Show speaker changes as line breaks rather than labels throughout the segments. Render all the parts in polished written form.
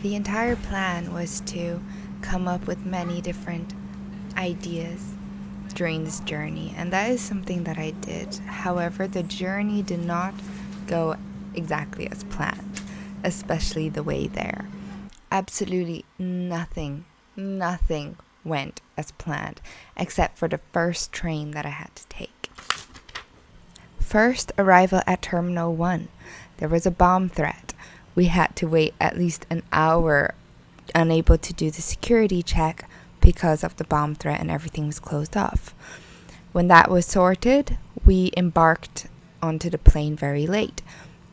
The entire plan was to come up with many different ideas during this journey, and that is something that I did. However, the journey did not go exactly as planned, especially the way there. Absolutely nothing went as planned, except for the first train that I had to take. First arrival at Terminal 1. There was a bomb threat. We had to wait at least an hour, unable to do the security check because of the bomb threat, and everything was closed off. When that was sorted, we embarked onto the plane very late.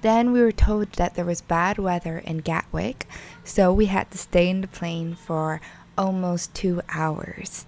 Then we were told that there was bad weather in Gatwick, so we had to stay in the plane for almost 2 hours.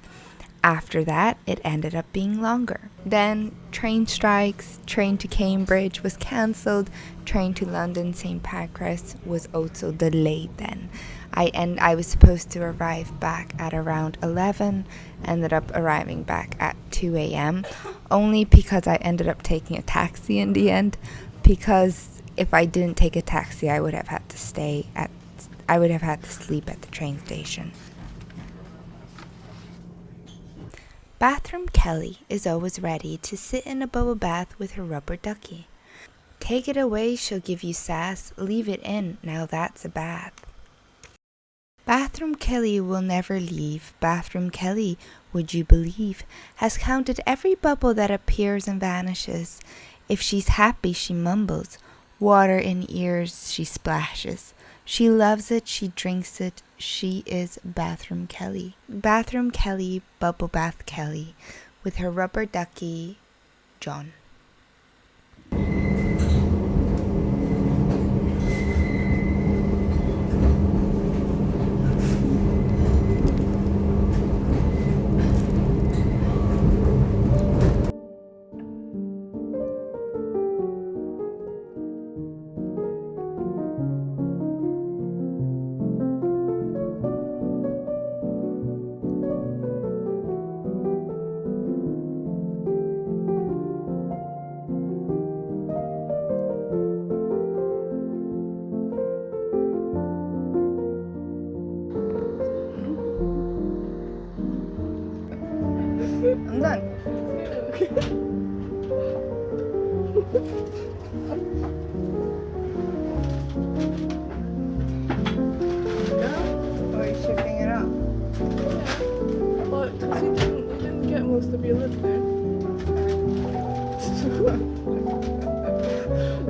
After that, it ended up being longer. Then train strikes, train to Cambridge was cancelled, train to London St. Pancras was also delayed then. I was supposed to arrive back at around 11, ended up arriving back at 2 a.m. only because I ended up taking a taxi in the end, because if I didn't take a taxi, I would have had to sleep at the train station. Bathroom Kelly is always ready to sit in a bubble bath with her rubber ducky. Take it away, she'll give you sass. Leave it in, now that's a bath. Bathroom Kelly will never leave. Bathroom Kelly, would you believe, has counted every bubble that appears and vanishes. If she's happy, she mumbles. Water in ears, she splashes. She loves it, she drinks it. She is Bathroom Kelly. Bathroom Kelly, Bubble Bath Kelly, with her rubber ducky, John. I'm done. Or are you shipping it out?
Well, because we didn't get most of your lip there.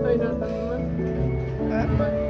I don't know.
Huh?